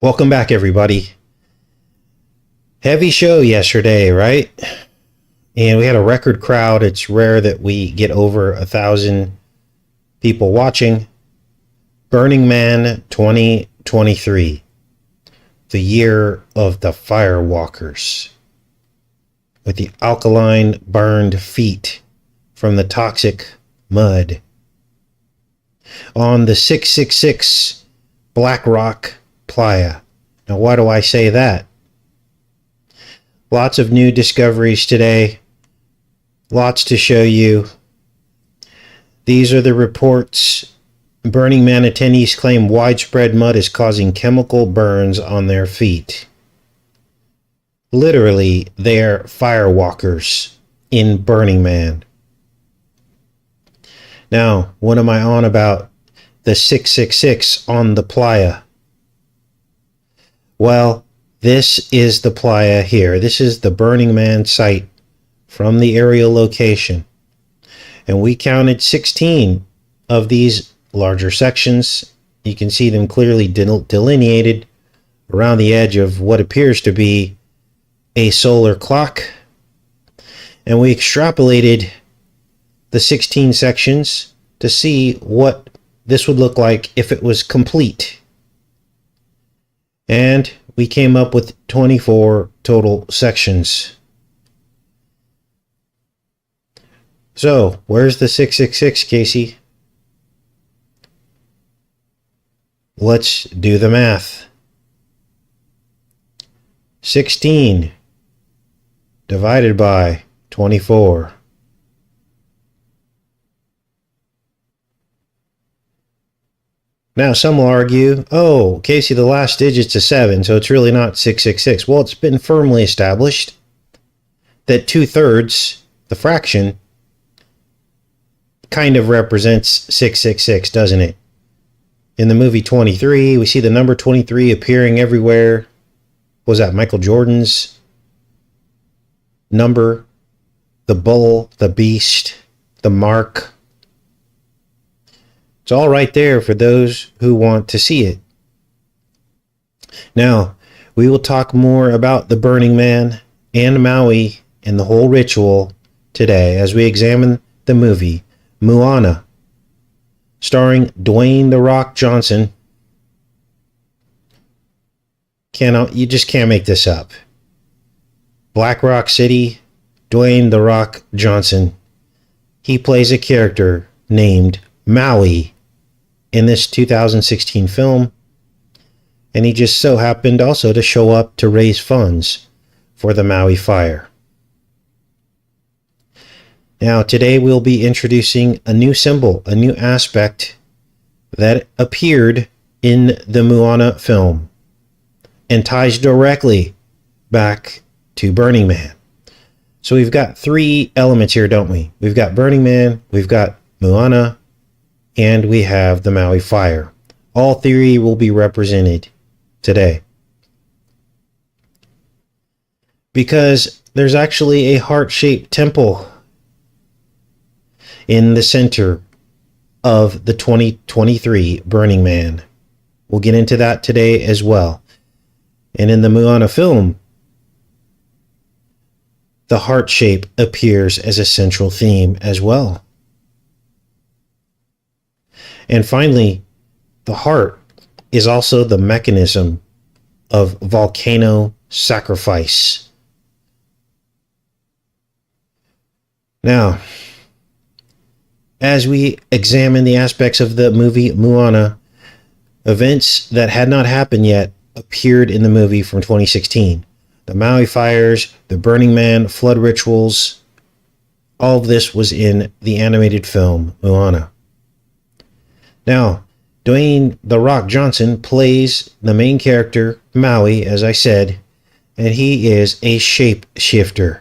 Welcome back, everybody. Heavy show yesterday, right? And we had a record crowd. It's rare that we get over 1,000 people watching. Burning Man 2023, the year of the firewalkers, with the alkaline burned feet from the toxic mud. On the 666 Black Rock Playa. Now, why do I say that? Lots of new discoveries today. Lots to show you. These are the reports. Burning Man attendees claim widespread mud is causing chemical burns on their feet. Literally, they're firewalkers in Burning Man. Now, what am I on about the 666 on the playa? Well, this is the playa here. This is the Burning Man site from the aerial location. And we counted 16 of these larger sections. You can see them clearly delineated around the edge of what appears to be a solar clock. And we extrapolated the 16 sections to see what this would look like if it was complete. And we came up with 24 total sections. So, where's the 666, Casey? Let's do the math. 16 divided by 24. Now, some will argue, oh, Casey, the last digit's a 7, so it's really not 666. Well, it's been firmly established that 2/3, the fraction, kind of represents 666, doesn't it? In the movie 23, we see the number 23 appearing everywhere. What was that Michael Jordan's number? The bull, the beast, the mark. It's all right there for those who want to see it. Now, we will talk more about the Burning Man and Maui and the whole ritual today as we examine the movie MOANA, starring Dwayne "The Rock" Johnson. You just can't make this up. Black Rock City, Dwayne "The Rock" Johnson. He plays a character named Maui in this 2016 film, and he just so happened also to show up to raise funds for the Maui fire. Now, today we'll be introducing a new symbol, a new aspect that appeared in the MOANA film and ties directly back to Burning Man. So we've got three elements here, don't we? We've got Burning Man, we've got MOANA, and we have the Maui fire. All three will be represented today. Because there's actually a heart-shaped temple in the center of the 2023 Burning Man. We'll get into that today as well. And in the MOANA film, the heart shape appears as a central theme as well. And finally, the heart is also the mechanism of volcano sacrifice. Now, as we examine the aspects of the movie MOANA, events that had not happened yet appeared in the movie from 2016. The Maui fires, the Burning Man flood rituals, all of this was in the animated film MOANA. Now, Dwayne "The Rock" Johnson plays the main character, Maui, as I said, and he is a shapeshifter.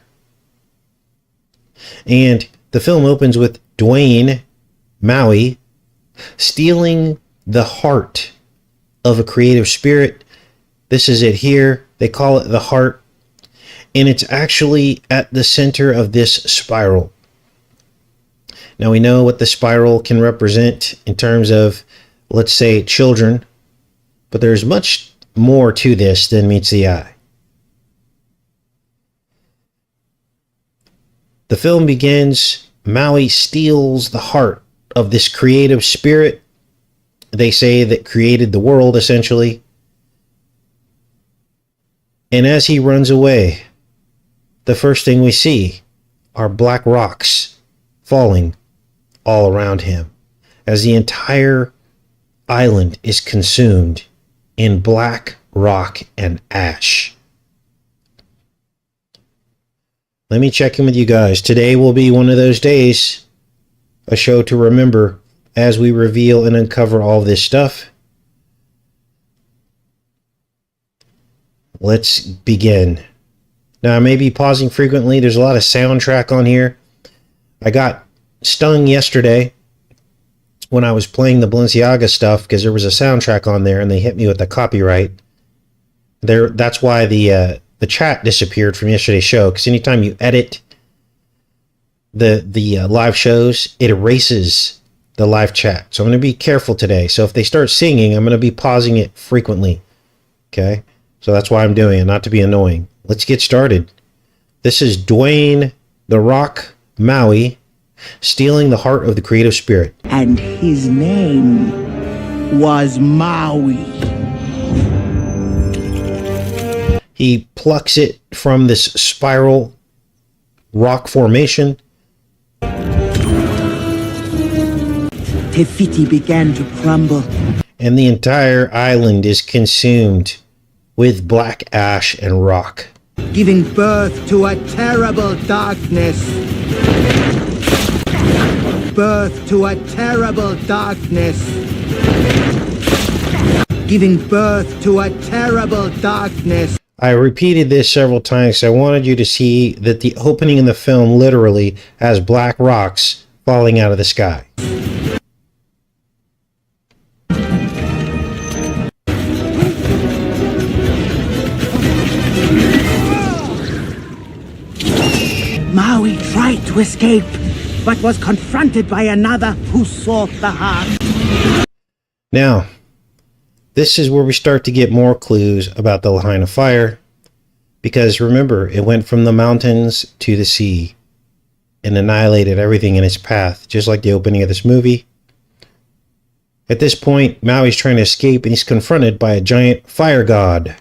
And the film opens with Dwayne, Maui, stealing the heart of a creative spirit. This is it here. They call it the heart. And it's actually at the center of this spiral. Now we know what the spiral can represent in terms of, let's say, children, but there's much more to this than meets the eye. The film begins. Maui steals the heart of this creative spirit, they say, that created the world, essentially. And as he runs away, the first thing we see are black rocks falling all around him, as the entire island is consumed in black rock and ash. Let me check in with you guys. Today will be one of those days, a show to remember as we reveal and uncover all this stuff. Let's begin. Now, I may be pausing frequently. There's a lot of soundtrack on here. I got stung yesterday when I was playing the Balenciaga stuff because there was a soundtrack on there and they hit me with the copyright. That's why the chat disappeared from yesterday's show, because anytime you edit the live shows, it erases the live chat. So I'm going to be careful today. So if they start singing, I'm going to be pausing it frequently. Okay? So that's why I'm doing it, not to be annoying. Let's get started. This is Dwayne "The Rock" Maui stealing the heart of the creative spirit. And his name was Maui. He plucks it from this spiral rock formation. Te Fiti began to crumble. And the entire island is consumed with black ash and rock, giving birth to a terrible darkness. Birth to a terrible darkness. Giving birth to a terrible darkness. I repeated this several times. I wanted you to see that the opening in the film literally has black rocks falling out of the sky. Maui tried to escape, but was confronted by another who sought the heart. Now, this is where we start to get more clues about the Lahaina fire, because remember, it went from the mountains to the sea and annihilated everything in its path, just like the opening of this movie. At this point, Maui's trying to escape and he's confronted by a giant fire god.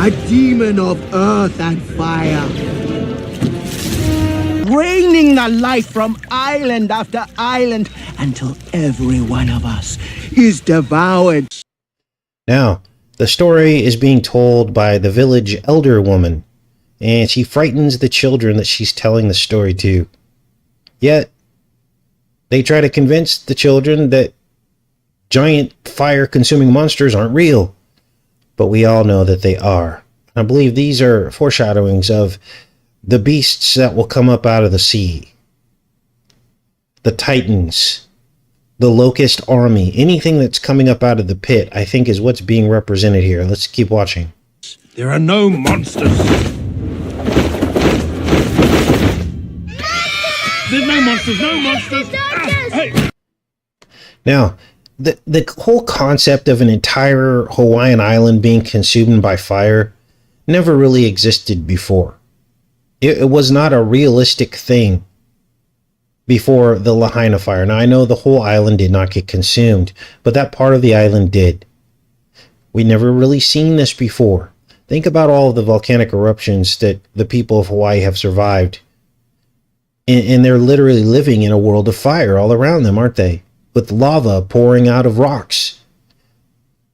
A demon of earth and fire, raining the life from island after island until every one of us is devoured. Now, the story is being told by the village elder woman, and she frightens the children that she's telling the story to. Yet, they try to convince the children that giant fire-consuming monsters aren't real. But we all know that they are. I believe these are foreshadowings of the beasts that will come up out of the sea. The titans, the locust army, anything that's coming up out of the pit, I think is what's being represented here. Let's keep watching. There are no monsters. There's no monsters, no monsters. Hey. Now, the whole concept of an entire Hawaiian island being consumed by fire never really existed before. It was not a realistic thing before the Lahaina fire. Now, I know the whole island did not get consumed, but that part of the island did. We never really seen this before. Think about all of the volcanic eruptions that the people of Hawaii have survived. And they're literally living in a world of fire all around them, aren't they? With lava pouring out of rocks.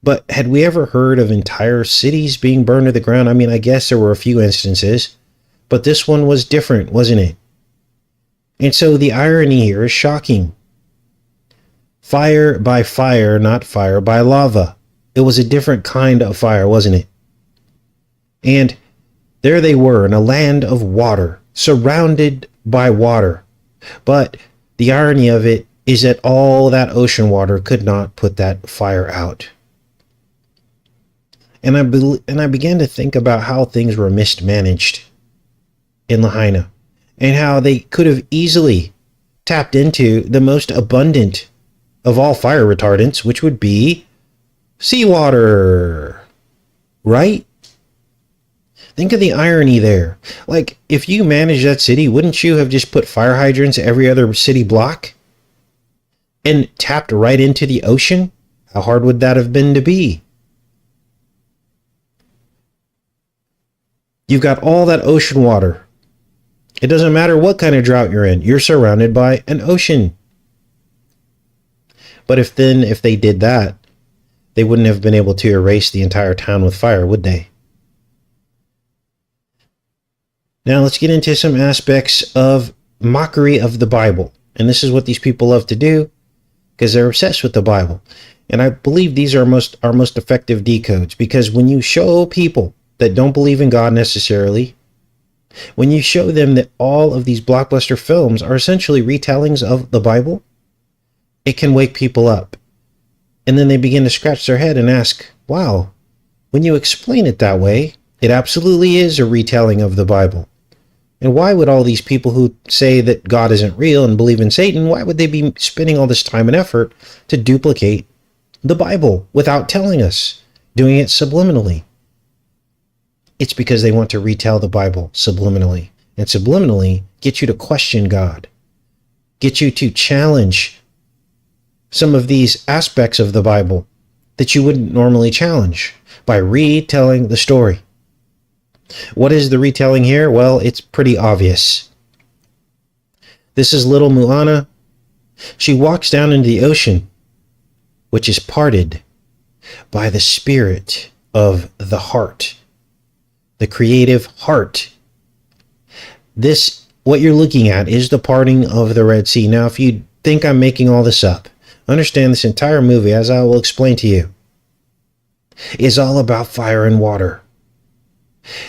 But had we ever heard of entire cities being burned to the ground? I mean, I guess there were a few instances, but this one was different, wasn't it? And so the irony here is shocking. Fire by fire, not fire by lava. It was a different kind of fire, wasn't it? And there they were in a land of water, surrounded by water. But the irony of it is that all that ocean water could not put that fire out. And I began to think about how things were mismanaged in Lahaina, and how they could have easily tapped into the most abundant of all fire retardants, which would be seawater, right? Think of the irony there. Like, if you managed that city, wouldn't you have just put fire hydrants every other city block and tapped right into the ocean? How hard would that have been to be? You've got all that ocean water. It doesn't matter what kind of drought you're in. You're surrounded by an ocean. But if they did that, they wouldn't have been able to erase the entire town with fire, would they? Now let's get into some aspects of mockery of the Bible. And this is what these people love to do because they're obsessed with the Bible. And I believe these are our most effective decodes, because when you show people that don't believe in God necessarily, when you show them that all of these blockbuster films are essentially retellings of the Bible, it can wake people up. And then they begin to scratch their head and ask, wow, when you explain it that way, it absolutely is a retelling of the Bible. And why would all these people who say that God isn't real and believe in Satan, why would they be spending all this time and effort to duplicate the Bible without telling us, doing it subliminally? It's because they want to retell the Bible subliminally. And subliminally get you to question God, get you to challenge some of these aspects of the Bible that you wouldn't normally challenge by retelling the story. What is the retelling here? Well, it's pretty obvious. This is little MOANA. She walks down into the ocean, which is parted by the spirit of the heart, the creative heart. This, what you're looking at, is the parting of the Red Sea. Now, if you think I'm making all this up, understand this entire movie, as I will explain to you, is all about fire and water.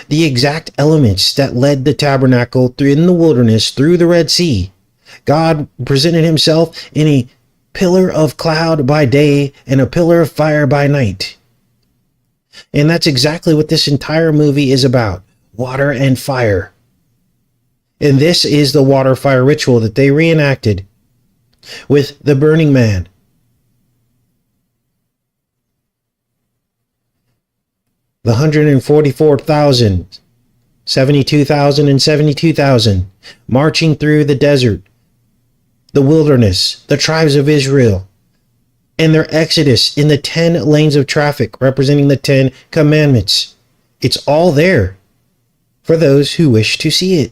The exact elements that led the tabernacle through in the wilderness through the Red Sea. God presented himself in a pillar of cloud by day and a pillar of fire by night. And that's exactly what this entire movie is about. Water and fire. And this is the water fire ritual that they reenacted with the Burning Man. The 144,000, 72,000, and 72,000 marching through the desert, the wilderness, the tribes of Israel, and their exodus in the 10 lanes of traffic representing the 10 commandments. It's all there for those who wish to see it.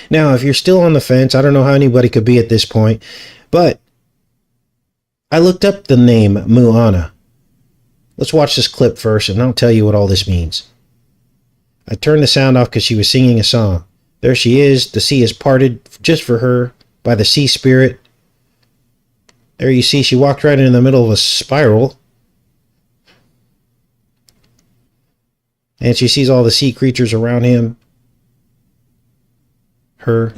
Now, if you're still on the fence, I don't know how anybody could be at this point, but I looked up the name MOANA. Let's watch this clip first, and I'll tell you what all this means. I turned the sound off because she was singing a song. There she is. The sea is parted just for her by the sea spirit. There you see she walked right in the middle of a spiral. And she sees all the sea creatures around him. Her.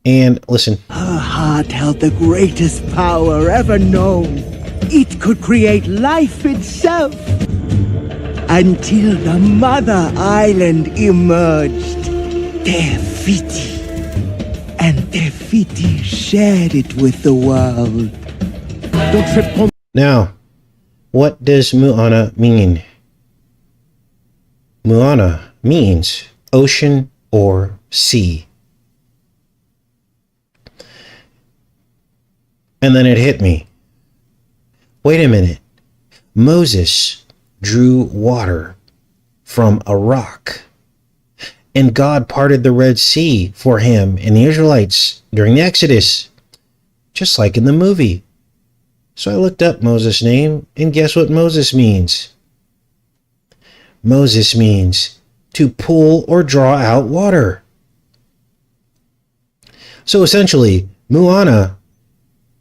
And listen. Her heart held the greatest power ever known. It could create life itself. Until the mother island emerged. Tefiti. And Tefiti shared it with the world. Now, what does MOANA mean? MOANA means ocean or sea. And then it hit me. Wait a minute. Moses drew water from a rock, and God parted the Red Sea for him and the Israelites during the Exodus, just like in the movie. So I looked up Moses' name, and guess what Moses means? Moses means to pull or draw out water. So essentially, MOANA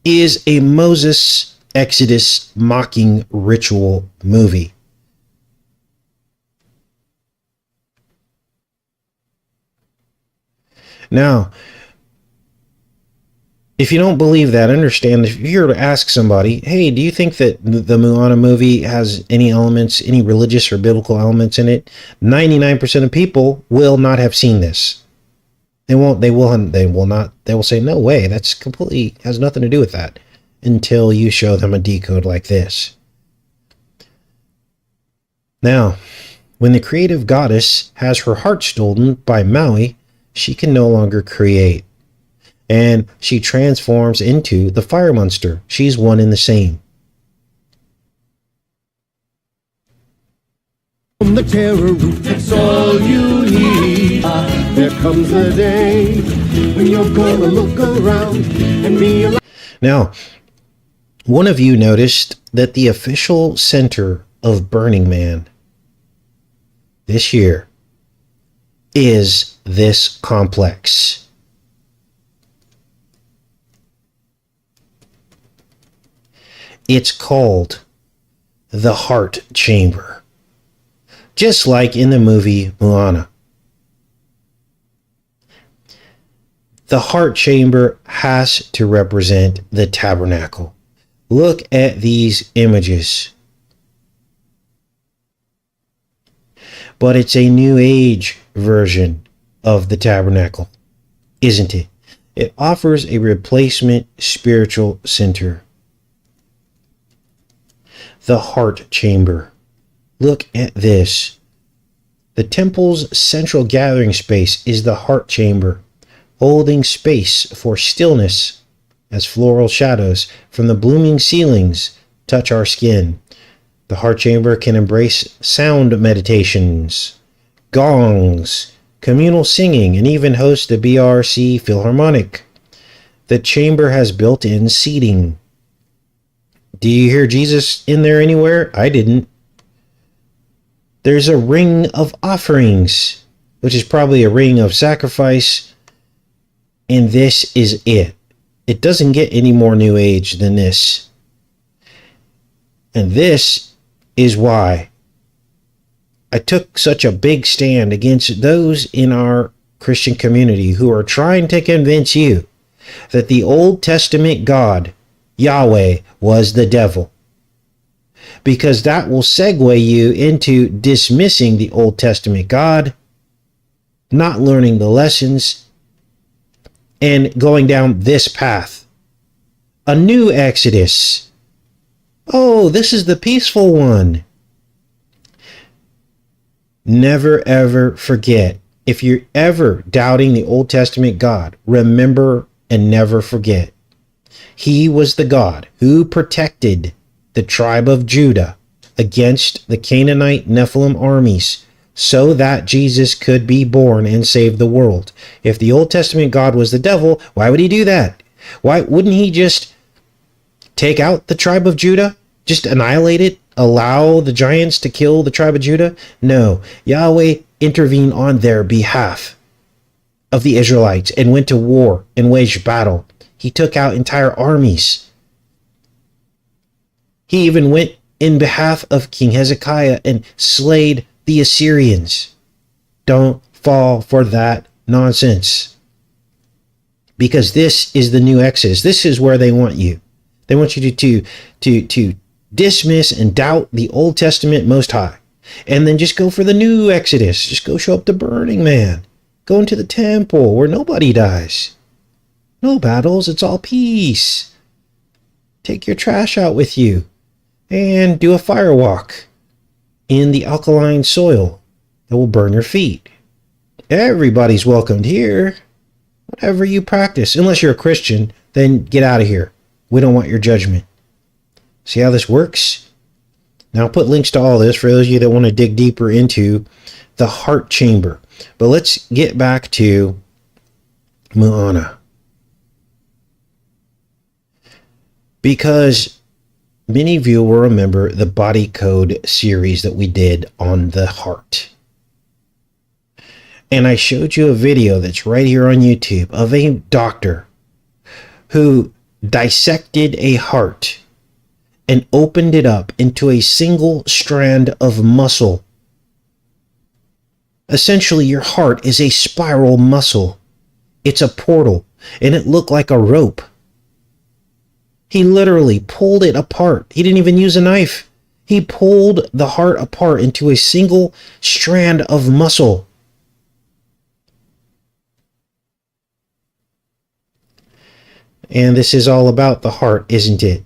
is a Moses Exodus mocking ritual movie. Now, if you don't believe that, understand, if you're to ask somebody, hey, do you think that the MOANA movie has any elements, any religious or biblical elements in it? 99% of people will not have seen this. They won't, they will not, they will say, no way, that's completely, has nothing to do with that, until you show them a decode like this. Now, when the creative goddess has her heart stolen by Maui, she can no longer create. And she transforms into the fire monster. She's one and the same. From the terror root, that's all you need. There comes the day when you're gonna look around and realize. Now, one of you noticed that the official center of Burning Man this year is this complex. It's called the Heart Chamber, just like in the movie MOANA. The Heart Chamber has to represent the tabernacle. Look at these images. But it's a New Age version of the tabernacle, isn't it? It offers a replacement spiritual center. The Heart Chamber. Look at this. The temple's central gathering space is the Heart Chamber, holding space for stillness as floral shadows from the blooming ceilings touch our skin. The Heart Chamber can embrace sound meditations, gongs, communal singing, and even host the BRC Philharmonic. The chamber has built-in seating. Do you hear Jesus in there anywhere? I didn't. There's a ring of offerings, which is probably a ring of sacrifice, and this is it. It doesn't get any more New Age than this. And this is why I took such a big stand against those in our Christian community who are trying to convince you that the Old Testament God, Yahweh, was the devil. Because that will segue you into dismissing the Old Testament God, not learning the lessons, and going down this path. A new Exodus. Oh, this is the peaceful one. Never ever forget. If you're ever doubting the Old Testament God, remember and never forget. He was the God who protected the tribe of Judah against the Canaanite Nephilim armies so that Jesus could be born and save the world. If the Old Testament God was the devil, why would he do that? Why wouldn't he just take out the tribe of Judah? Just annihilate it? Allow the giants to kill the tribe of Judah? No. Yahweh intervened on their behalf of the Israelites and went to war and waged battle. He took out entire armies. He even went in behalf of King Hezekiah and slayed the Assyrians. Don't fall for that nonsense. Because this is the new Exodus. This is where they want you. They want you to dismiss and doubt the Old Testament Most High. And then just go for the new Exodus. Just go show up to Burning Man. Go into the temple where nobody dies. No battles. It's all peace. Take your trash out with you. And do a fire walk in the alkaline soil that will burn your feet. Everybody's welcomed here. Whatever you practice. Unless you're a Christian, then get out of here. We don't want your judgment. See how this works? Now I'll put links to all this for those of you that want to dig deeper into the Heart Chamber. But let's get back to MOANA. Because many of you will remember the body code series that we did on the heart. And I showed you a video that's right here on YouTube of a doctor who dissected a heart and opened it up into a single strand of muscle. Essentially, your heart is a spiral muscle. It's a portal, and it looked like a rope. He literally pulled it apart. He didn't even use a knife. He pulled the heart apart into a single strand of muscle. And this is all about the heart, isn't it?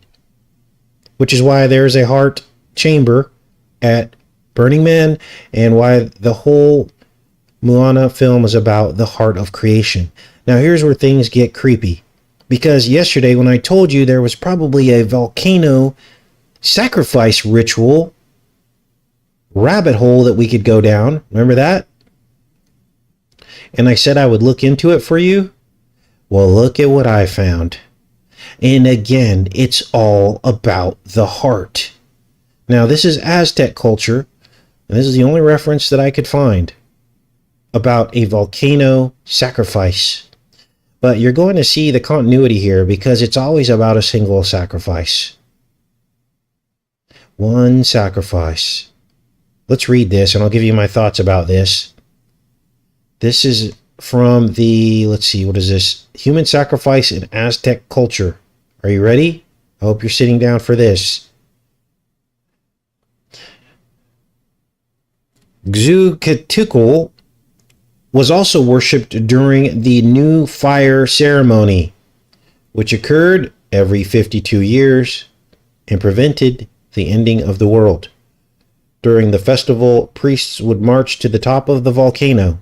Which is why there's a heart chamber at Burning Man, and why the whole MOANA film is about the heart of creation. Now here's where things get creepy. Because yesterday when I told you there was probably a volcano sacrifice ritual rabbit hole that we could go down, remember that? And I said I would look into it for you. Well, look at what I found. And again, it's all about the heart. Now, this is Aztec culture, and this is the only reference that I could find about a volcano sacrifice. But you're going to see the continuity here because it's always about a single sacrifice. One sacrifice. Let's read this, and I'll give you my thoughts about this. This is from the, let's see, what is this? Human sacrifice in Aztec culture. Are you ready? I hope you're sitting down for this. Quetzalcoatl was also worshipped during the New Fire ceremony, which occurred every 52 years and prevented the ending of the world. During the festival, priests would march to the top of the volcano.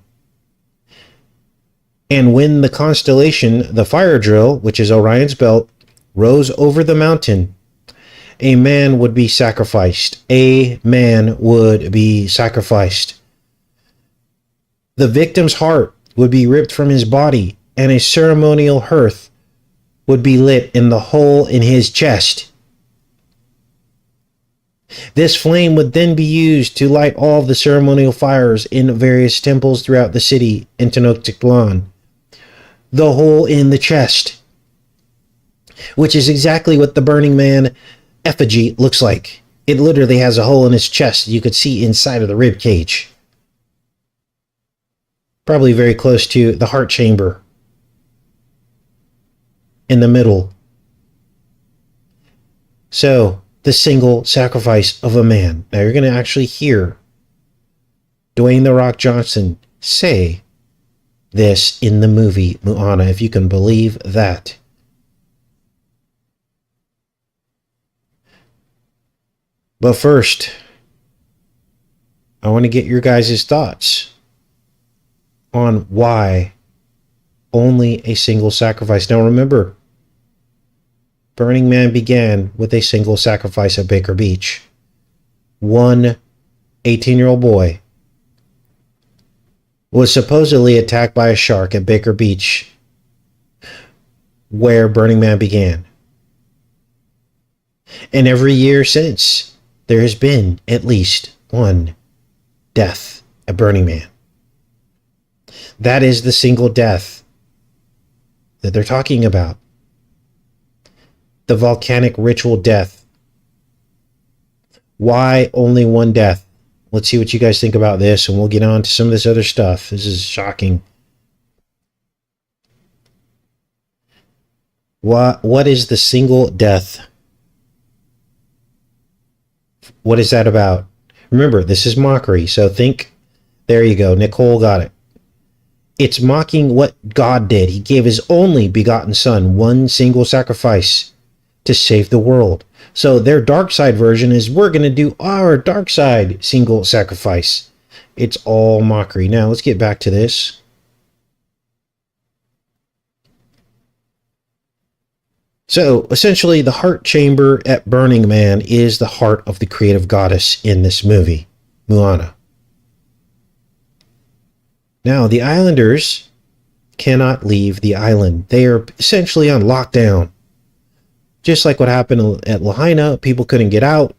And when the constellation, the fire drill, which is Orion's belt, rose over the mountain, a man would be sacrificed. A man would be sacrificed. The victim's heart would be ripped from his body, and a ceremonial hearth would be lit in the hole in his chest. This flame would then be used to light all the ceremonial fires in various temples throughout the city in Tenochtitlan. The hole in the chest, which is exactly what the Burning Man effigy looks like. It literally has a hole in his chest you could see inside of the rib cage. Probably very close to the heart chamber in the middle. So, the single sacrifice of a man. Now you're going to actually hear Dwayne "The Rock" Johnson say this in the movie MOANA, if you can believe that. But first, I want to get your guys' thoughts on why only a single sacrifice. Now remember, Burning Man began with a single sacrifice at Baker Beach. One 18-year-old boy was supposedly attacked by a shark at Baker Beach, where Burning Man began. And every year since, there has been at least one death at Burning Man. That is the single death that they're talking about. The volcanic ritual death. Why only one death? Let's see what you guys think about this, and we'll get on to some of this other stuff. This is shocking. What is the single death? What is that about? Remember, this is mockery, so think, there you go, Nicole got it. It's mocking what God did. He gave his only begotten son, one single sacrifice to save the world. So their dark side version is, we're going to do our dark side single sacrifice. It's all mockery. Now let's get back to this. So essentially, the heart chamber at Burning Man is the heart of the creative goddess in this movie, MOANA. Now, the islanders cannot leave the island. They are essentially on lockdown. Just like what happened at Lahaina, people couldn't get out.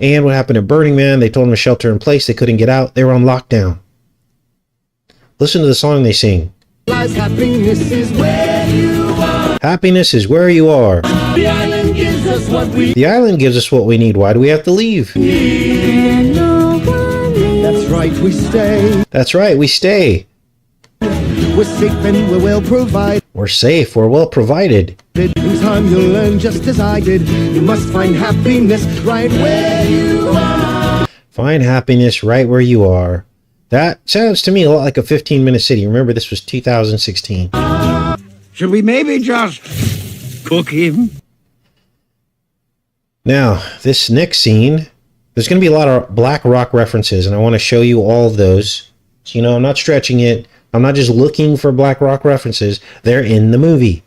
And what happened at Burning Man, they told them to shelter in place. They couldn't get out. They were on lockdown. Listen to the song they sing. Happiness is where you are. Happiness is where you are. The island gives us what we The island gives us what we need. Why do we have to leave? need. That's right, we stay. That's right, we stay. We're safe and we're well provided. We're safe. We're well provided. In time you'll learn just as I did. You must find happiness right where you are. Find happiness right where you are. That sounds to me a lot like a 15-minute city. Remember, this was 2016. Should we maybe just Cook him? Now, this next scene, there's going to be a lot of Black Rock references, and I want to show you all of those. So, you know, I'm not stretching it. I'm not just looking for Black Rock references. They're in the movie.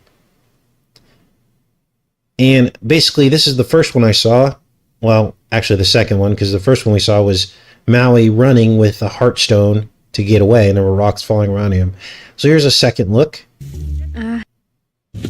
And basically, this is the first one I saw. Well, actually the second one, because the first one we saw was Maui running with a heartstone to get away, and there were rocks falling around him. So here's a second look.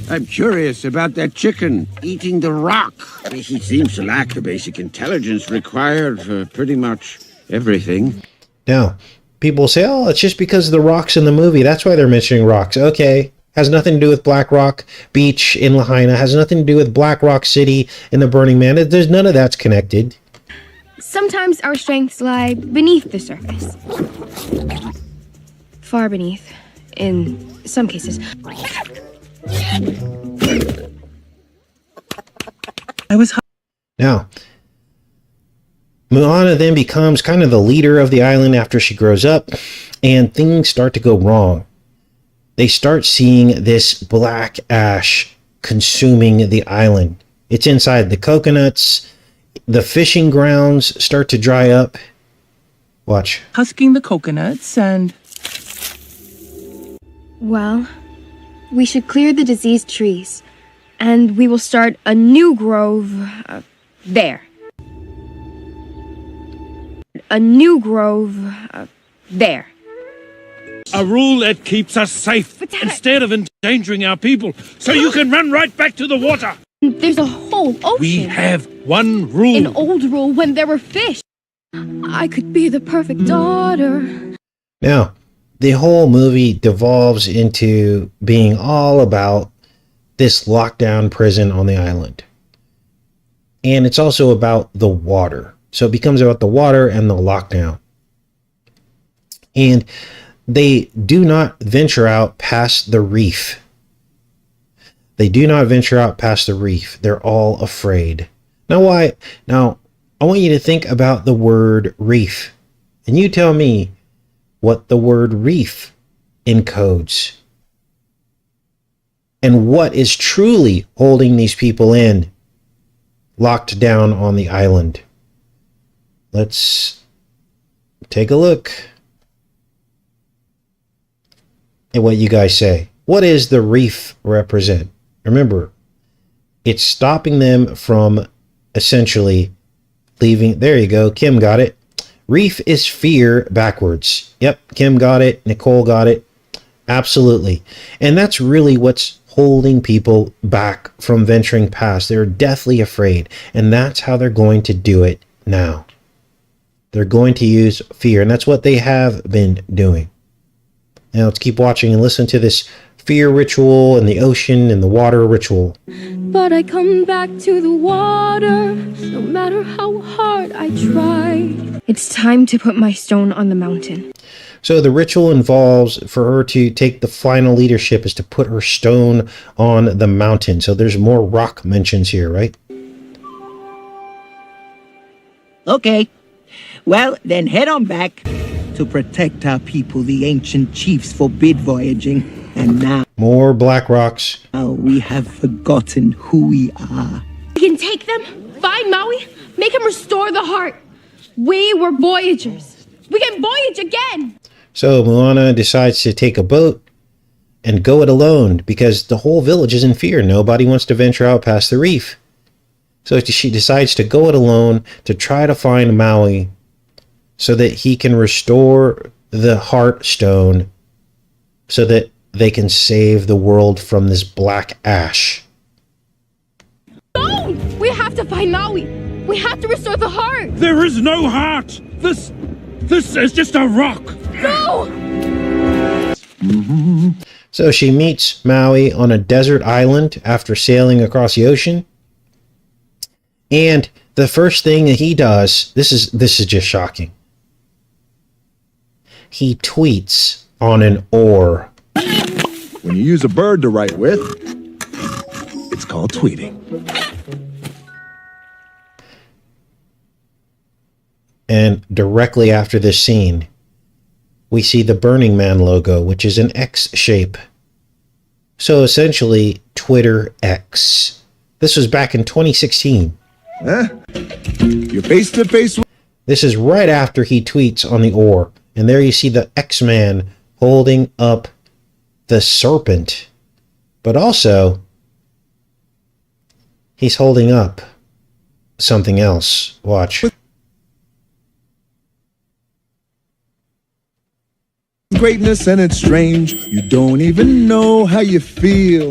I'm curious about that chicken eating the rock. He seems to lack the basic intelligence required for pretty much everything. Now, people say, oh, it's just because of the rocks in the movie. That's why they're mentioning rocks. Okay. Has nothing to do with Black Rock Beach in Lahaina. Has nothing to do with Black Rock City in the Burning Man. There's none of that's connected. Sometimes our strengths lie beneath the surface. Far beneath, in some cases. Now, Moana then becomes kind of the leader of the island after she grows up, and things start to go wrong. They start seeing this black ash consuming the island. It's inside the coconuts. The fishing grounds start to dry up. Watch. Husking the coconuts and... Well, we should clear the diseased trees, and we will start a new grove there. A new grove there. A rule that keeps us safe instead of endangering our people, so you can run right back to the water. There's a whole ocean. We have one rule. An old rule when there were fish. I could be the perfect daughter. Now, the whole movie devolves into being all about this lockdown prison on the island. And it's also about the water. So it becomes about the water and the lockdown. And they do not venture out past the reef. They do not venture out past the reef. They're all afraid. Now, why? Now, I want you to think about the word reef. And you tell me what the word reef encodes. And what is truly holding these people in, locked down on the island. Let's take a look at what you guys say. What does the reef represent? Remember, it's stopping them from essentially leaving. There you go. Kim got it. Reef is fear backwards. Yep, Kim got it. Nicole got it. Absolutely. And that's really what's holding people back from venturing past. They're deathly afraid. And that's how they're going to do it now. They're going to use fear. And that's what they have been doing. Now let's keep watching and listen to this fear ritual and the ocean and the water ritual. But I come back to the water, no matter how hard I try. It's time to put my stone on the mountain. So the ritual involves, for her to take the final leadership, is to put her stone on the mountain. So there's more rock mentions here, right? Okay. Well, then head on back. To protect our people, the ancient chiefs forbid voyaging. And now More black rocks. we have forgotten who we are. We can take them, find Maui, make him restore the heart. We were voyagers. We can voyage again. So Moana decides to take a boat and go it alone because the whole village is in fear. Nobody wants to venture out past the reef. So she decides to go it alone to try to find Maui so that he can restore the heart stone so that they can save the world from this black ash. No! We have to find Maui. We have to restore the heart. There is no heart. This is just a rock. No! So she meets Maui on a desert island after sailing across the ocean. And the first thing that he does, this is just shocking. He tweets on an oar. When you use a bird to write with, it's called tweeting. And directly after this scene, we see the Burning Man logo, which is an X shape. So essentially, Twitter X. This was back in 2016. Huh? You're face to face with... This is right after he tweets on the oar. And there you see the X-Man holding up the serpent. But also, he's holding up something else. Watch. Greatness, and it's strange. You don't even know how you feel.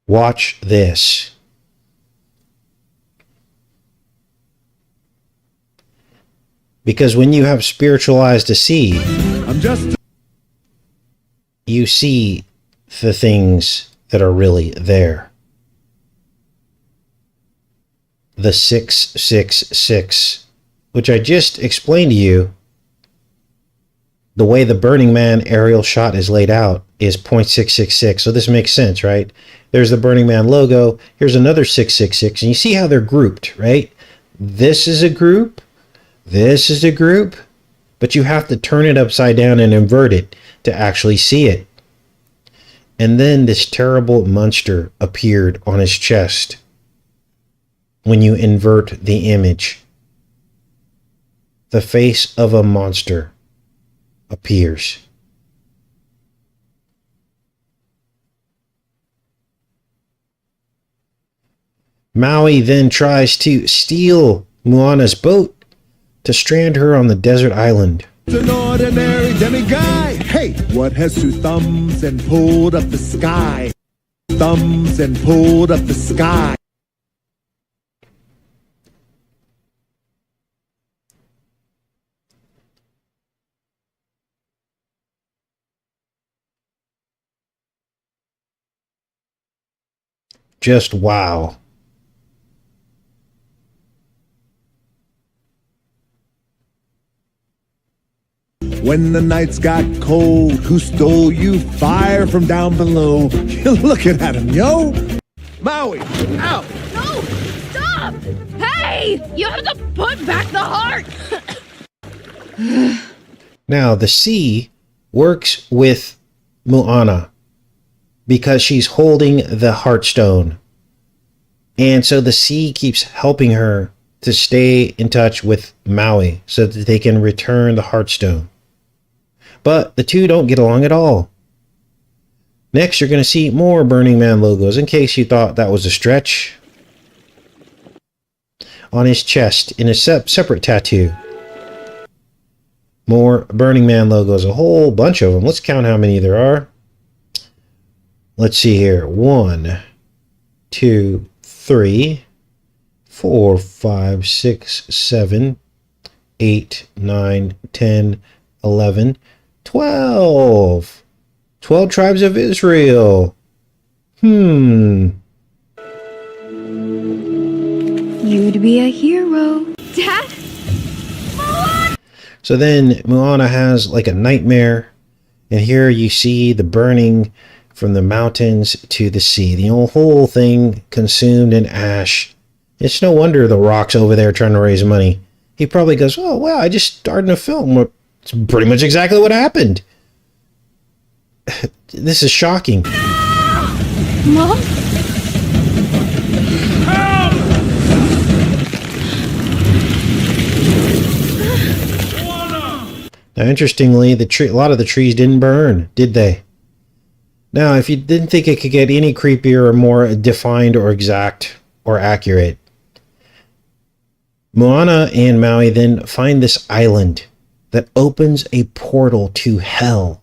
Watch this. Because when you have spiritualized a sea, I'm just... you see the things that are really there. The 666, which I just explained to you, the way the Burning Man aerial shot is laid out is 0.666. So this makes sense, right? There's the Burning Man logo. Here's another 666. And you see how they're grouped, right? This is a group. This is a group. But you have to turn it upside down and invert it to actually see it. And then this terrible monster appeared on his chest when you invert the image. The face of a monster appears. Maui then tries to steal Moana's boat to strand her on the desert island. an ordinary demiguy. Hey, what has two thumbs and pulled up the sky? Thumbs and pulled up the sky. Just wow. When the nights got cold, who stole you fire from down below? You're looking at him, yo. Maui, out. No! Stop! Hey! You have to put back the heart! Now, the sea works with Moana because she's holding the Heartstone. And so the sea keeps helping her to stay in touch with Maui so that they can return the Heartstone. But the two don't get along at all. Next, you're going to see more Burning Man logos, in case you thought that was a stretch. On his chest, in a separate tattoo. More Burning Man logos, a whole bunch of them. Let's count how many there are. Let's see here. 1, 2, 3, 4, 5, 6, 7, 8, 9, 10, 11, 12. 12 tribes of Israel. You'd be a hero. Dad? So then Moana has like a nightmare. And here you see the burning from the mountains to the sea. The whole thing consumed in ash. It's no wonder the Rock's over there trying to raise money. He probably goes, oh, wow, I just starred in a film. It's pretty much exactly what happened. This is shocking. Mom? Now, interestingly, a lot of the trees didn't burn, did they? Now, if you didn't think it could get any creepier or more defined or exact or accurate, Moana and Maui then find this island that opens a portal to hell.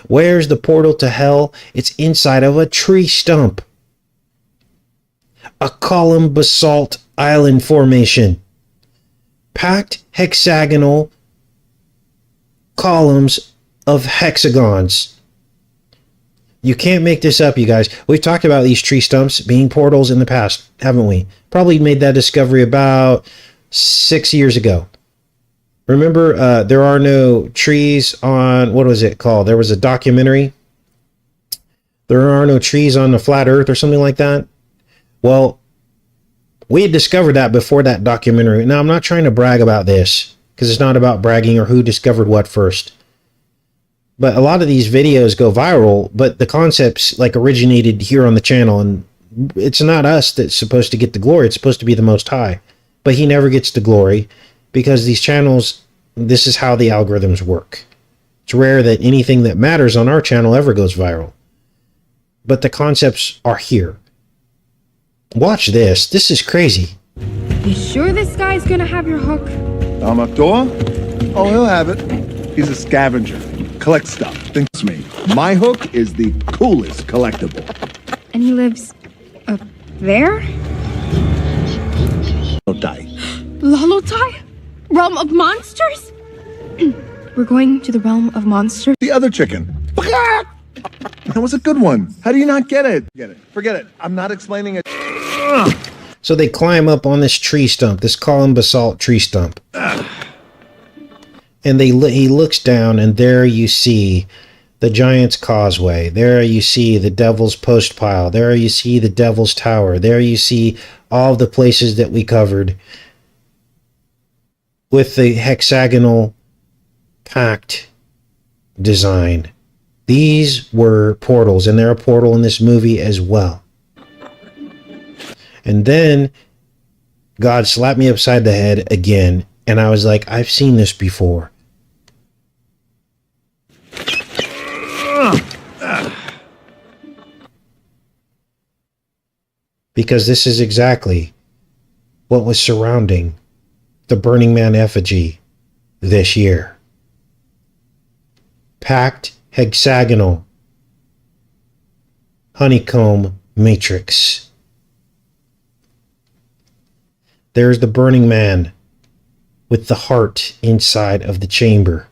Where's the portal to hell? It's inside of a tree stump. A column basalt island formation. Packed hexagonal columns of hexagons. You can't make this up, you guys. We've talked about these tree stumps being portals in the past, haven't we? Probably made that discovery about 6 years ago. Remember, there are no trees on, what was it called? There was a documentary. There are no trees on the flat earth or something like that. Well, we had discovered that before that documentary. Now, I'm not trying to brag about this because it's not about bragging or who discovered what first. But a lot of these videos go viral, but the concepts like originated here on the channel, and it's not us that's supposed to get the glory. It's supposed to be the Most High, but he never gets the glory because these channels, this is how the algorithms work. It's rare that anything that matters on our channel ever goes viral, but the concepts are here. Watch this. This is crazy. You sure this guy's gonna have your hook? Door? Oh, he'll have it. He's a scavenger. Collect stuff. Thinks me. My hook is the coolest collectible. And he lives up there? Die. Lalotai? Realm of monsters? We're going to the realm of monsters? The other chicken. That was a good one. How do you not get it? Get it. Forget it. I'm not explaining it. So they climb up on this tree stump, this column basalt tree stump. And he looks down, and there you see the Giant's Causeway. There you see the Devil's Post Pile. There you see the Devil's Tower. There you see all the places that we covered with the hexagonal packed design. These were portals, and they're a portal in this movie as well. And then God slapped me upside the head again, and I was like, I've seen this before. Because this is exactly what was surrounding the Burning Man effigy this year. Packed hexagonal honeycomb matrix. There's the Burning Man with the heart inside of the chamber.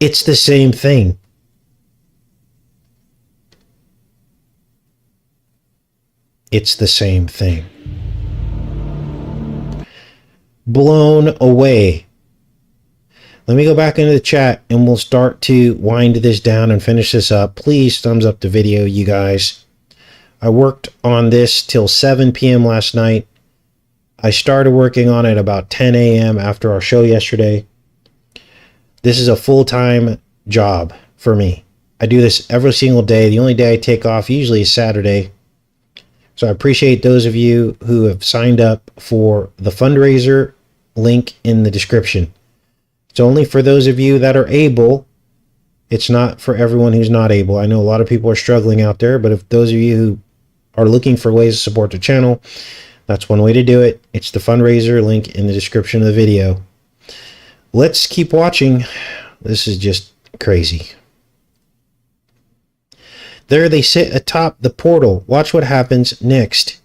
It's the same thing. It's the same thing. Blown away. Let me go back into the chat and we'll start to wind this down and finish this up. Please thumbs up the video, you guys. I worked on this till 7 p.m. last night. I started working on it about 10 a.m. after our show yesterday. This is a full-time job for me. I do this every single day. The only day I take off usually is Saturday. So I appreciate those of you who have signed up for the fundraiser link in the description. It's only for those of you that are able. It's not for everyone who's not able. I know a lot of people are struggling out there, but if those of you who are looking for ways to support the channel, that's one way to do it. It's the fundraiser link in the description of the video. Let's keep watching. This is just crazy. There they sit atop the portal. Watch what happens next.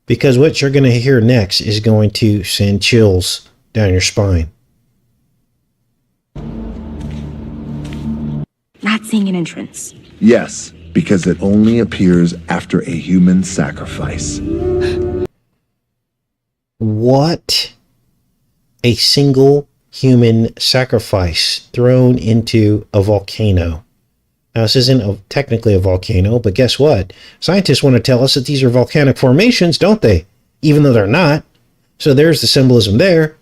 Because what you're going to hear next is going to send chills down your spine. Not seeing an entrance. Yes, because it only appears after a human sacrifice. What? A single human sacrifice thrown into a volcano. Now, this isn't technically a volcano, but guess what? Scientists want to tell us that these are volcanic formations, don't they? Even though they're not. So there's the symbolism there.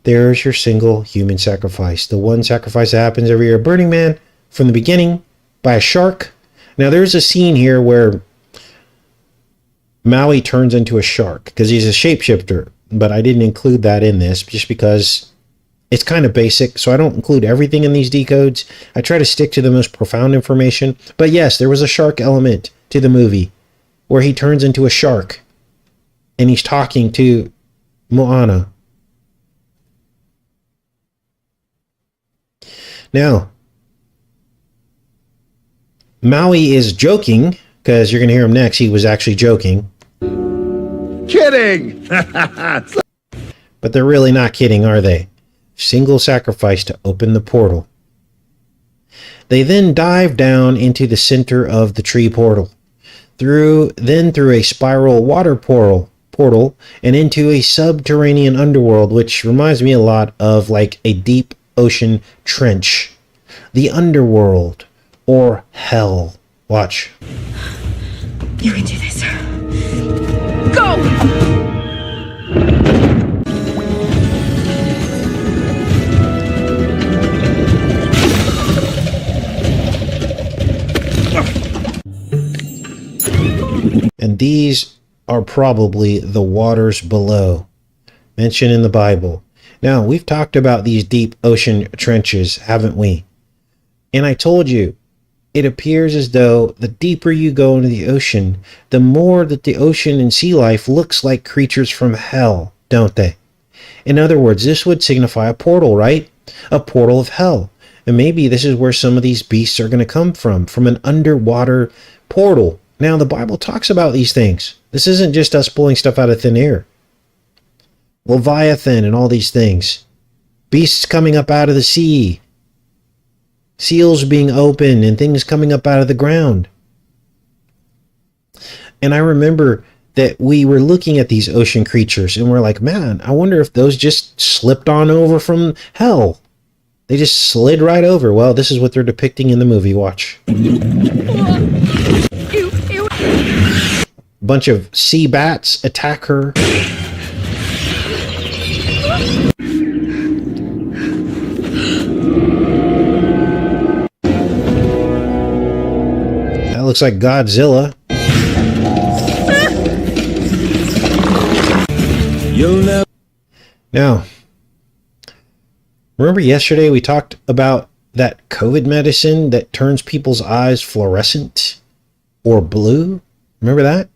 There's your single human sacrifice. The one sacrifice that happens every year at Burning Man from the beginning by a shark. Now, there's a scene here where Maui turns into a shark because he's a shapeshifter, but I didn't include that in this just because it's kind of basic, so I don't include everything in these decodes. I try to stick to the most profound information. But yes, there was a shark element to the movie where he turns into a shark and he's talking to MOANA. Now, Maui is joking, because you're going to hear him next. He was actually joking. Kidding! But they're really not kidding, are they? Single sacrifice to open the portal. They then dive down into the center of the tree portal, through a spiral water portal and into a subterranean underworld, which reminds me a lot of like a deep ocean trench. The underworld, or hell. Watch. You can do this. Go! are probably the waters below, mentioned in the Bible. Now, we've talked about these deep ocean trenches, haven't we? And I told you, it appears as though the deeper you go into the ocean, the more that the ocean and sea life looks like creatures from hell, don't they? In other words, this would signify a portal, right? A portal of hell. And maybe this is where some of these beasts are going to come from an underwater portal. Now, the Bible talks about these things. This isn't just us pulling stuff out of thin air. Leviathan and all these things. Beasts coming up out of the sea. Seals being open and things coming up out of the ground. And I remember that we were looking at these ocean creatures and we're like, man, I wonder if those just slipped on over from hell. They just slid right over. Well, this is what they're depicting in the movie. Watch. Bunch of sea bats attack her. That looks like Godzilla. Now, remember yesterday we talked about that COVID medicine that turns people's eyes fluorescent or blue? Remember that?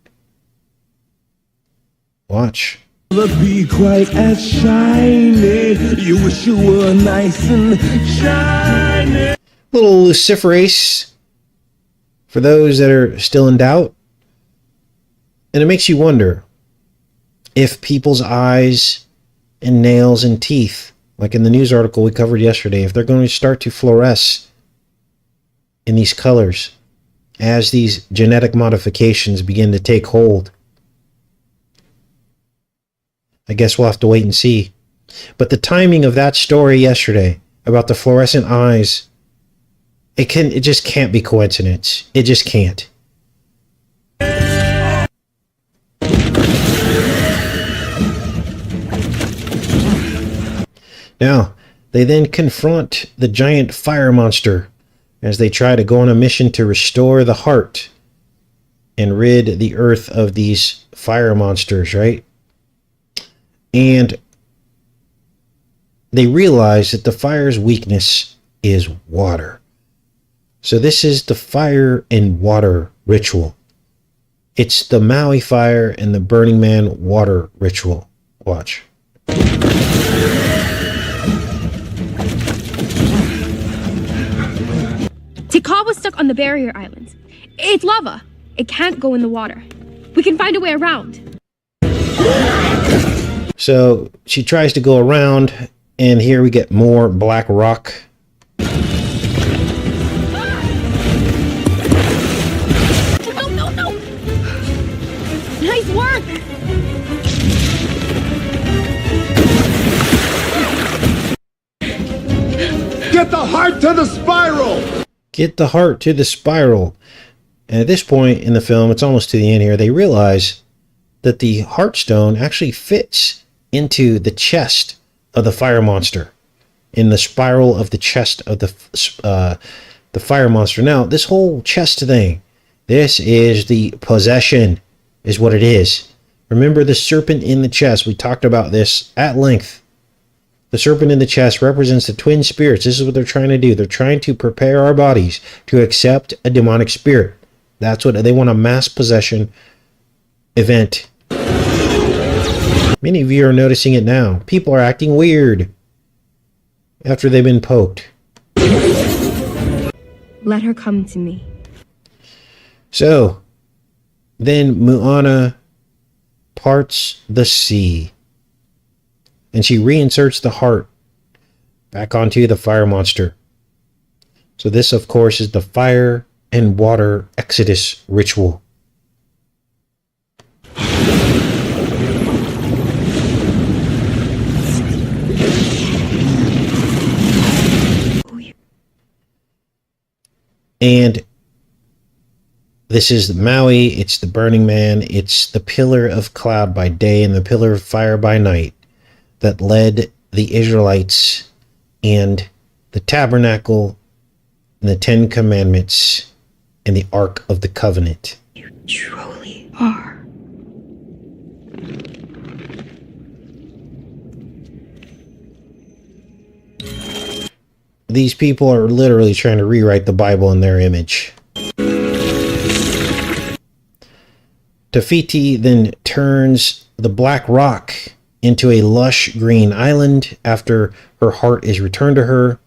Watch. Be quite as shiny. You wish you were nice and shiny. Little luciferase for those that are still in doubt. And it makes you wonder if people's eyes and nails and teeth, like in the news article we covered yesterday, if they're going to start to fluoresce in these colors as these genetic modifications begin to take hold. I guess we'll have to wait and see. But the timing of that story yesterday about the fluorescent eyes, it just can't be coincidence. It just can't. Now, they then confront the giant fire monster as they try to go on a mission to restore the heart and rid the earth of these fire monsters, right? And they realize that the fire's weakness is water. So this is the fire and water ritual. It's the Maui fire and the Burning Man water ritual. Watch. Tikal was stuck on the barrier islands. It's lava. It can't go in the water. We can find a way around. So she tries to go around, and here we get more black rock. No. Nice work. Get the heart to the spiral! Get the heart to the spiral. And at this point in the film, it's almost to the end here, they realize that the heartstone actually fits into the chest of the fire monster, in the spiral of the chest of the fire monster. Now, this whole chest thing, this is the possession, is what it is. Remember the serpent in the chest. We talked about this at length. The serpent in the chest represents the twin spirits. This is what they're trying to do. They're trying to prepare our bodies to accept a demonic spirit. That's what they want, a mass possession event. Many of you are noticing it now. People are acting weird after they've been poked. Let her come to me. So, then MOANA parts the sea. And she reinserts the heart back onto the fire monster. So this, of course, is the fire and water exodus ritual. And this is the Maui, it's the Burning Man, it's the pillar of cloud by day and the pillar of fire by night that led the Israelites and the tabernacle and the 10 Commandments and the Ark of the Covenant. You truly are These people are literally trying to rewrite the Bible in their image. Tafiti then turns the black rock into a lush green island after her heart is returned to her.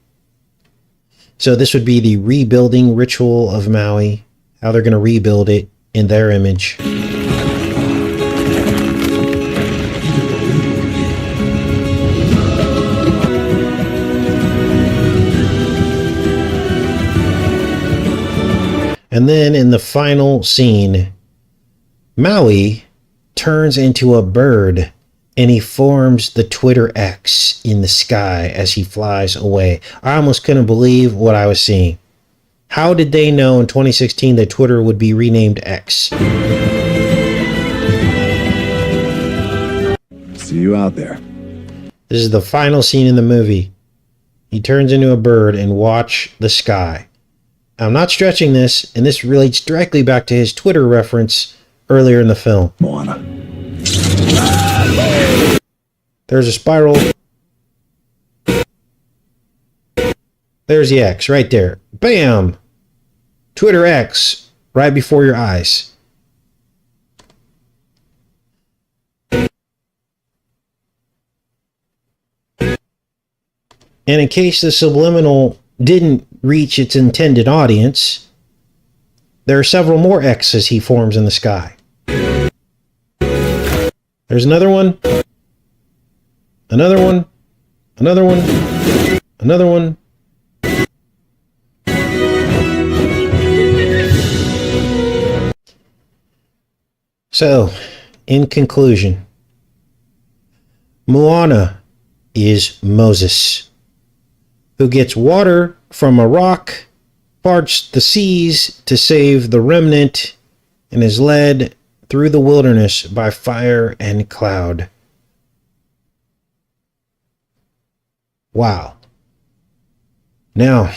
So this would be the rebuilding ritual of Maui, how they're going to rebuild it in their image. And then in the final scene, Maui turns into a bird and he forms the Twitter X in the sky as he flies away. I almost couldn't believe what I was seeing. How did they know in 2016 that Twitter would be renamed X? See you out there. This is the final scene in the movie. He turns into a bird and watch the sky. I'm not stretching this, and this relates directly back to his Twitter reference earlier in the film. MOANA. There's a spiral. There's the X right there. Bam! Twitter X right before your eyes. And in case the subliminal didn't reach its intended audience, there are several more X's he forms in the sky. There's another one. Another one. Another one. Another one. So, in conclusion, MOANA is Moses, who gets water from a rock, parts the seas to save the remnant, and is led through the wilderness by fire and cloud. Wow. Now,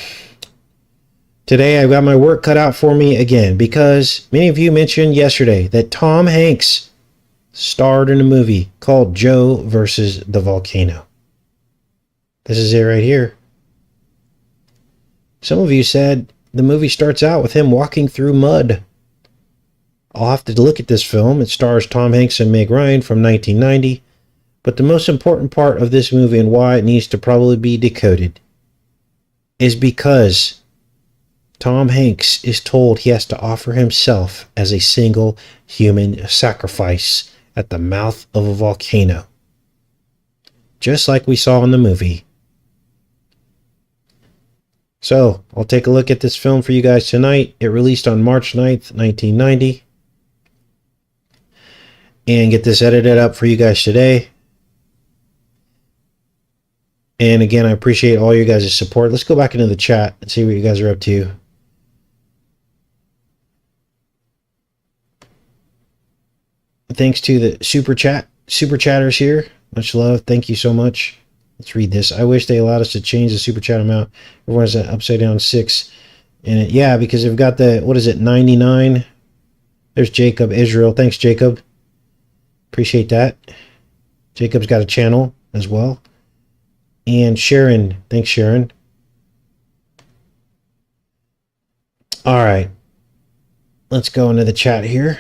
today I've got my work cut out for me again, because many of you mentioned yesterday that Tom Hanks starred in a movie called Joe versus the Volcano. This is it right here. Some of you said the movie starts out with him walking through mud. I'll have to look at this film. It stars Tom Hanks and Meg Ryan from 1990. But the most important part of this movie and why it needs to probably be decoded is because Tom Hanks is told he has to offer himself as a single human sacrifice at the mouth of a volcano. Just like we saw in the movie. So, I'll take a look at this film for you guys tonight. It released on March 9th, 1990. And get this edited up for you guys today. And again, I appreciate all you guys' support. Let's go back into the chat and see what you guys are up to. Thanks to the super chatters here. Much love. Thank you so much. Let's read this. I wish they allowed us to change the super chat amount. Everyone's at upside down 6. And yeah, because they've got the, what is it, 99? There's Jacob Israel. Thanks, Jacob. Appreciate that. Jacob's got a channel as well. And Sharon. Thanks, Sharon. All right. Let's go into the chat here.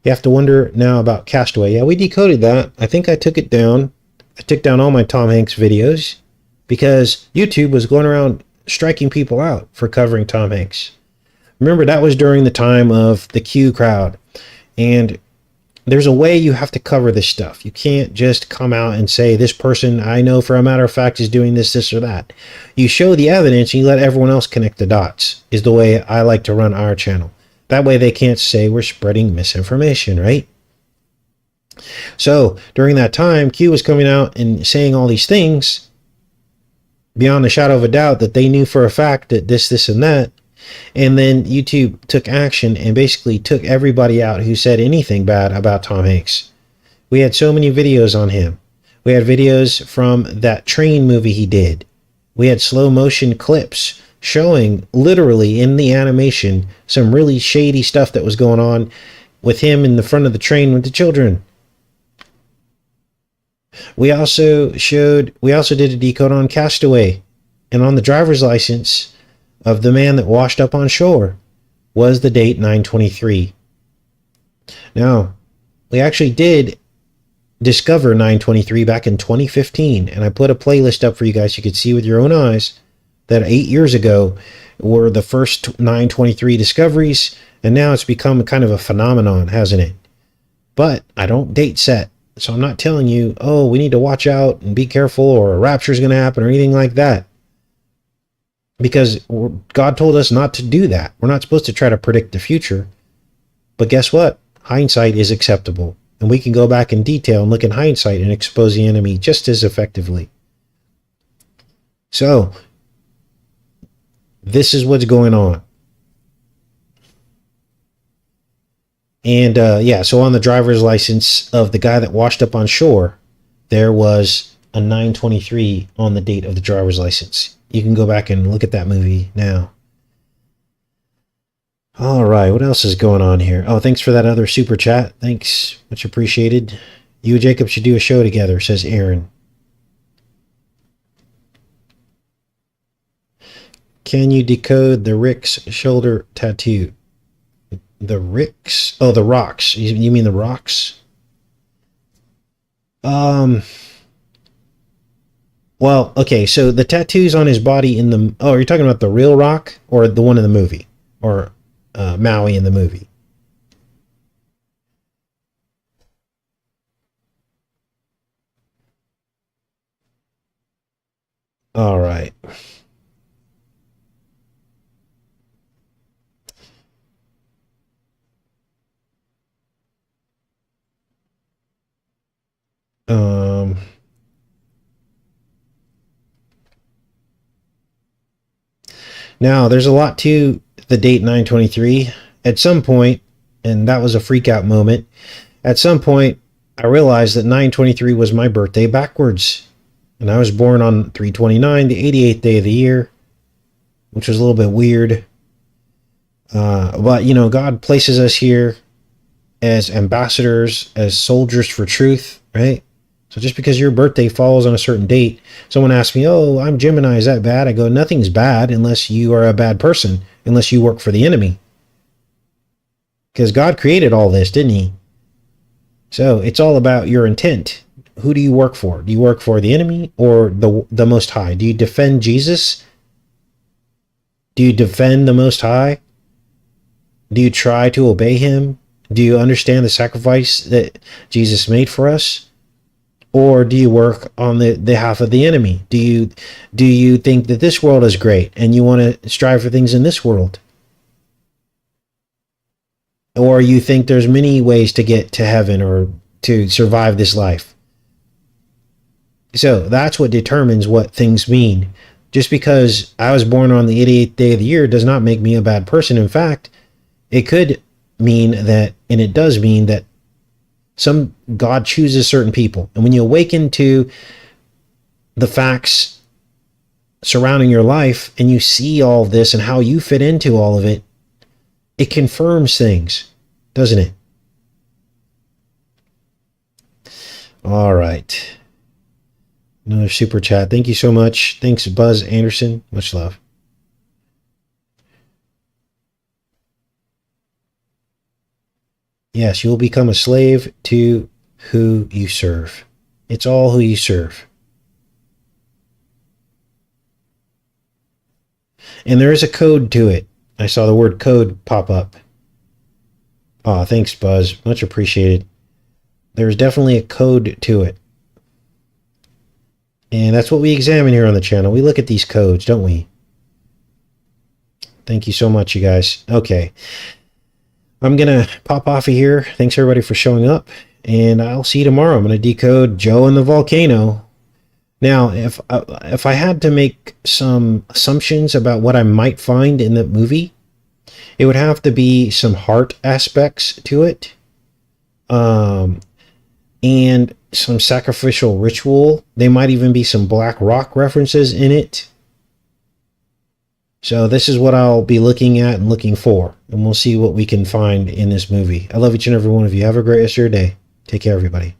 You have to wonder now about Castaway. Yeah, we decoded that. I think I took it down. I took down all my Tom Hanks videos because YouTube was going around striking people out for covering Tom Hanks. Remember, that was during the time of the Q crowd. And there's a way you have to cover this stuff. You can't just come out and say, this person I know for a matter of fact is doing this, this, or that. You show the evidence and you let everyone else connect the dots, is the way I like to run our channel. That way they can't say we're spreading misinformation, right? So during that time, Q was coming out and saying all these things beyond a shadow of a doubt that they knew for a fact that this, and that. And then YouTube took action and basically took everybody out who said anything bad about Tom Hanks. We had so many videos on him. We had videos from that train movie he did. We had slow motion clips showing literally in the animation some really shady stuff that was going on. with him in the front of the train with the children. We also did a decode on Castaway, and on the driver's license of the man that washed up on shore was the date 9/23. Now, we actually did discover 9/23 back in 2015, and I put a playlist up for you guys. You could see with your own eyes that 8 years ago were the first 9/23 discoveries, and now it's become kind of a phenomenon, hasn't it? But I don't date set, so I'm not telling you, oh, we need to watch out and be careful, or a rapture is going to happen, or anything like that. Because God told us not to do that. We're not supposed to try to predict the future. But guess what? Hindsight is acceptable. And we can go back in detail and look in hindsight and expose the enemy just as effectively. So, this is what's going on. And so on the driver's license of the guy that washed up on shore, there was a 9/23 on the date of the driver's license. You can go back and look at that movie now. All right, what else is going on here? Oh, thanks for that other super chat. Thanks, much appreciated. You and Jacob should do a show together, says Aaron. Can you decode the Rick's shoulder tattoo? The Ricks? Oh, the rocks. You mean the rocks? Well, okay, so the tattoos on his body in the... Oh, are you talking about the real rock or the one in the movie? Or Maui in the movie? All right. Now, there's a lot to the date 9/23. At some point, and that was a freak out moment, at some point, I realized that 9/23 was my birthday backwards. And I was born on 3/29, the 88th day of the year, which was a little bit weird. But, you know, God places us here as ambassadors, as soldiers for truth, right? So just because your birthday falls on a certain date, someone asks me, oh, I'm Gemini, is that bad? I go, nothing's bad unless you are a bad person, unless you work for the enemy. Because God created all this, didn't he? So it's all about your intent. Who do you work for? Do you work for the enemy or the Most High? Do you defend Jesus? Do you defend the Most High? Do you try to obey him? Do you understand the sacrifice that Jesus made for us? Or do you work on the behalf of the enemy? Do you think that this world is great and you want to strive for things in this world? Or you think there's many ways to get to heaven or to survive this life? So that's what determines what things mean. Just because I was born on the 88th day of the year does not make me a bad person. In fact, it could mean that, and it does mean that, God chooses certain people. And when you awaken to the facts surrounding your life and you see all of this and how you fit into all of it, it confirms things, doesn't it? All right. Another super chat. Thank you so much. Thanks, Buzz Anderson. Much love. Yes, you will become a slave to who you serve. It's all who you serve. And there is a code to it. I saw the word code pop up. Oh, thanks, Buzz. Much appreciated. There's definitely a code to it. And that's what we examine here on the channel. We look at these codes, don't we? Thank you so much, you guys. Okay. I'm going to pop off of here. Thanks, everybody, for showing up. And I'll see you tomorrow. I'm going to decode Joe and the volcano. Now, if I had to make some assumptions about what I might find in the movie, it would have to be some heart aspects to it. And some sacrificial ritual. There might even be some Black Rock references in it. So this is what I'll be looking at and looking for. And we'll see what we can find in this movie. I love each and every one of you. Have a great rest of your day. Take care, everybody.